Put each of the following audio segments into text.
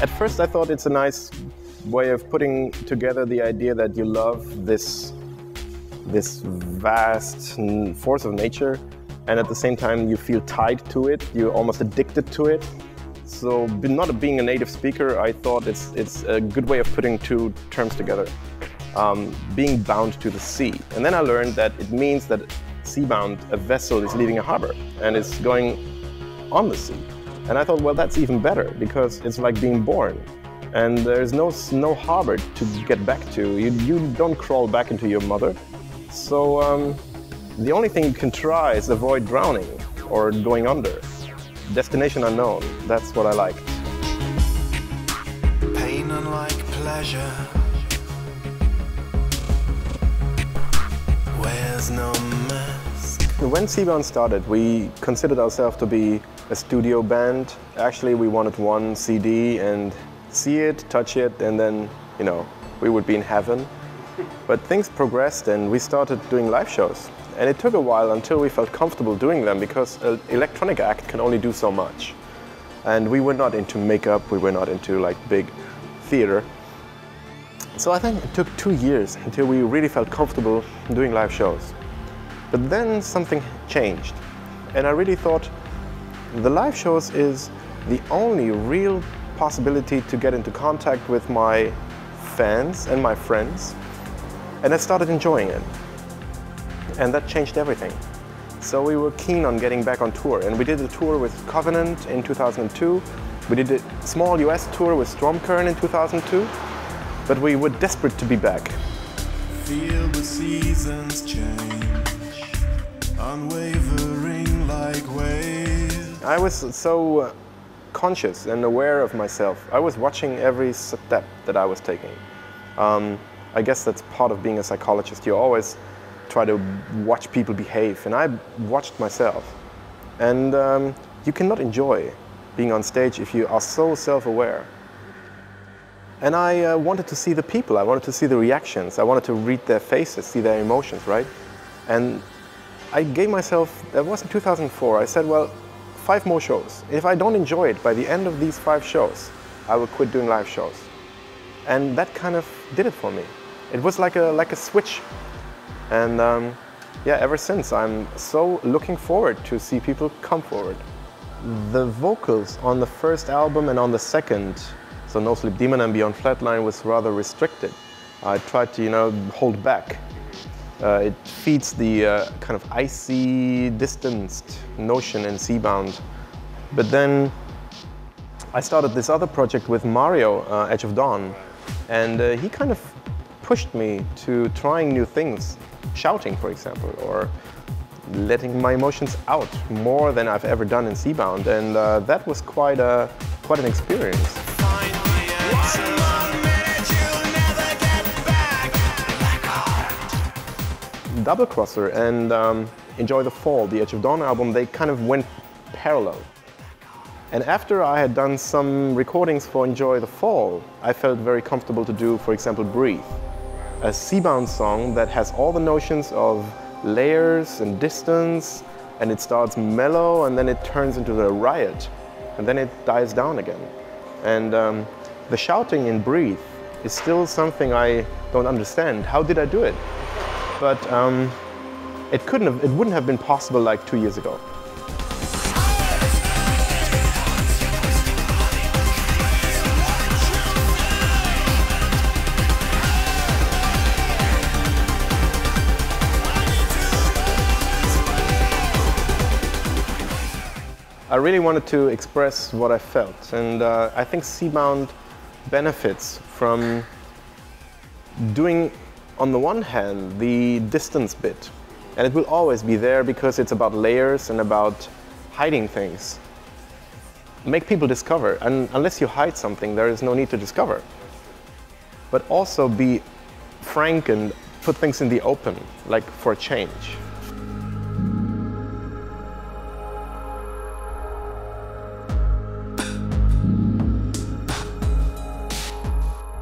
At first I thought it's a nice way of putting together the idea that you love this vast force of nature, and at the same time you feel tied to it, you're almost addicted to it. So not being a native speaker, I thought it's a good way of putting two terms together. Being bound to the sea. And then I learned that it means that seabound, a vessel is leaving a harbor and is going on the sea. And I thought, well, that's even better because it's like being born. And there's no harbor to get back to. You don't crawl back into your mother. So the only thing you can try is avoid drowning or going under. Destination unknown, that's what I liked. Pain unlike pleasure. Wears no mask. When Seabound started, we considered ourselves to be a studio band. Actually, we wanted one CD and see it, touch it, and then, you know, we would be in heaven. But things progressed and we started doing live shows. And it took a while until we felt comfortable doing them because an electronic act can only do so much. And we were not into makeup, we were not into like big theater. So I think it took 2 years until we really felt comfortable doing live shows. But then something changed. And I really thought the live shows is the only real possibility to get into contact with my fans and my friends. And I started enjoying it. And that changed everything. So we were keen on getting back on tour. And we did a tour with Covenant in 2002. We did a small US tour with Stromkern in 2002. But we were desperate to be back. Feel the seasons change, unwavering like waves. I was so conscious and aware of myself. I was watching every step that I was taking. I guess that's part of being a psychologist. You always try to watch people behave, and I watched myself. And you cannot enjoy being on stage if you are so self-aware. And I wanted to see the people, I wanted to see the reactions, I wanted to read their faces, see their emotions, right? And I gave myself, that was in 2004, I said, well, 5 more shows. If I don't enjoy it by the end of these 5 shows, I will quit doing live shows. And that kind of did it for me. It was like a switch. And yeah, ever since, I'm so looking forward to see people come forward. The vocals on the first album and on the second, so No Sleep Demon and Beyond Flatline, was rather restricted. I tried to, hold back. It feeds the kind of icy, distanced notion in Seabound. But then I started this other project with Mario, Edge of Dawn, and he kind of pushed me to trying new things, shouting, for example, or letting my emotions out more than I've ever done in Seabound, and that was quite an experience. Double Crosser and Enjoy the Fall, the Edge of Dawn album, they kind of went parallel. And after I had done some recordings for Enjoy the Fall, I felt very comfortable to do, for example, Breathe, a Seabound song that has all the notions of layers and distance, and it starts mellow and then it turns into a riot, and then it dies down again. And the shouting in Breathe is still something I don't understand. How did I do it? But it wouldn't have been possible like 2 years ago. I really wanted to express what I felt, and I think Seabound benefits from doing, on the one hand, the distance bit. And it will always be there because it's about layers and about hiding things. Make people discover, and unless you hide something, there is no need to discover. But also be frank and put things in the open, like for a change.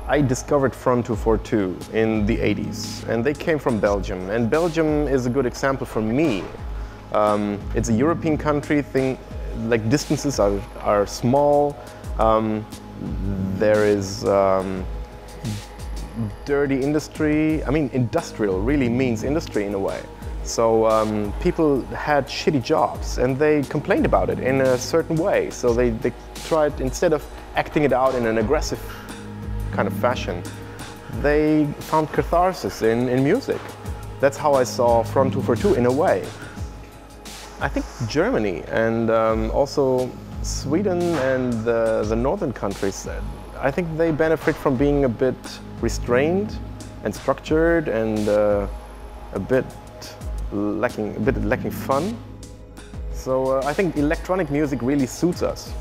I discovered Front 242 in the 80s, and they came from Belgium. And Belgium is a good example for me. It's a European country, like distances are small. There is dirty industry. I mean, industrial really means industry in a way. So people had shitty jobs and they complained about it in a certain way. So they tried, instead of acting it out in an aggressive kind of fashion, they found catharsis in music. That's how I saw Front 242 in a way. I think Germany and also Sweden and the northern countries, I think they benefit from being a bit restrained and structured and a bit lacking fun. So I think electronic music really suits us.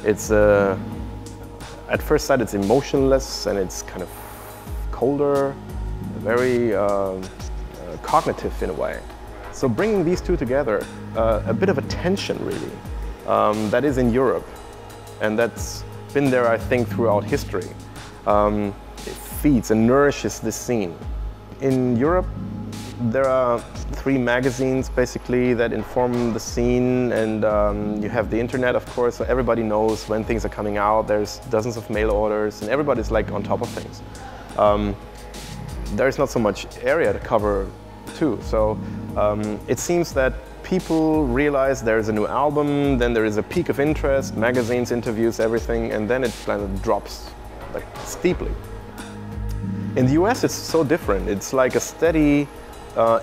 It's at first sight it's emotionless and it's kind of colder, very cognitive in a way. So bringing these two together, a bit of a tension really, that is in Europe, and that's been there I think throughout history. It feeds and nourishes this scene. In Europe, there are 3 magazines basically that inform the scene, and you have the internet, of course, so everybody knows when things are coming out. There's dozens of mail orders and everybody's like on top of things. There's not so much area to cover too, so it seems that people realize there's a new album, then there is a peak of interest, magazines, interviews, everything, and then it kind of drops like steeply. In the US it's so different. It's like a steady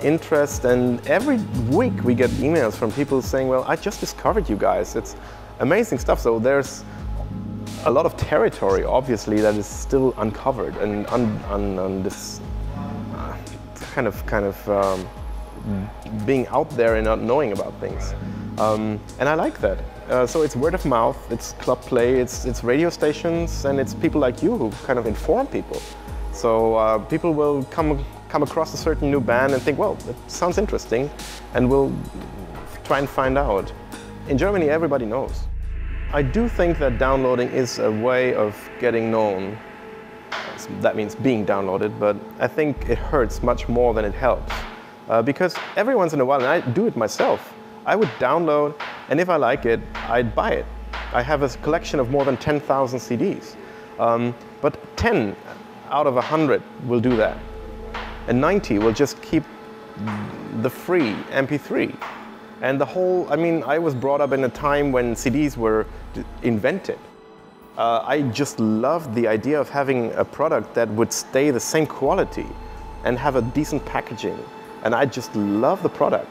interest, and every week we get emails from people saying, well, I just discovered you guys. It's amazing stuff. So there's a lot of territory, obviously, that is still uncovered and on this kind of being out there and not knowing about things. And I like that. So it's word of mouth, it's club play, it's radio stations, and it's people like you who kind of inform people. So people will come across a certain new band and think, well, it sounds interesting, and we'll try and find out. In Germany, everybody knows. I do think that downloading is a way of getting known. That means being downloaded, but I think it hurts much more than it helps. Because every once in a while, and I do it myself, I would download, and if I like it, I'd buy it. I have a collection of more than 10,000 CDs. But 10 out of 100 will do that. And 90 will just keep the free MP3. And the whole, I mean, I was brought up in a time when CDs were invented. I just loved the idea of having a product that would stay the same quality and have a decent packaging. And I just love the product.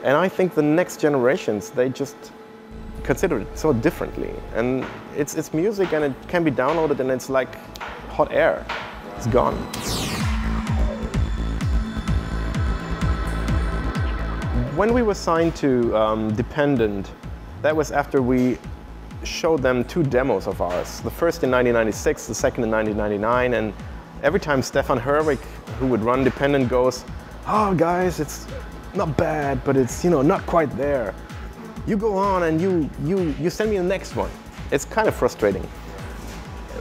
And I think the next generations, they just consider it so differently. And it's music, and it can be downloaded, and it's like hot air. It's gone. When we were signed to Dependent, that was after we showed them 2 demos of ours. The first in 1996, the second in 1999, and every time Stefan Herwig, who would run Dependent, goes, "Oh guys, it's not bad, but it's, you know, not quite there. You go on and you send me the next one." It's kind of frustrating.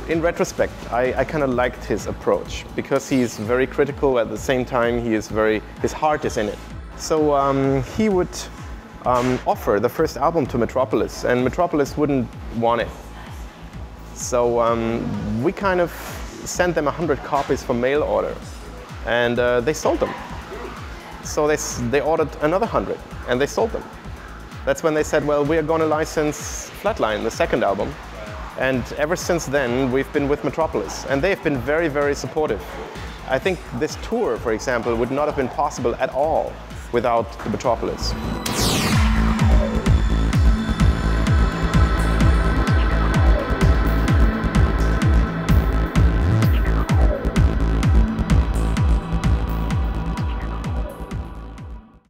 In retrospect, I kind of liked his approach because he's very critical. At the same time, his heart is in it. So he would offer the first album to Metropolis, and Metropolis wouldn't want it. So we kind of sent them 100 copies for mail order, and they sold them. So they ordered another 100, and they sold them. That's when they said, well, we are going to license Flatline, the second album. And ever since then, we've been with Metropolis, and they've been very, very supportive. I think this tour, for example, would not have been possible at all without the Metropolis.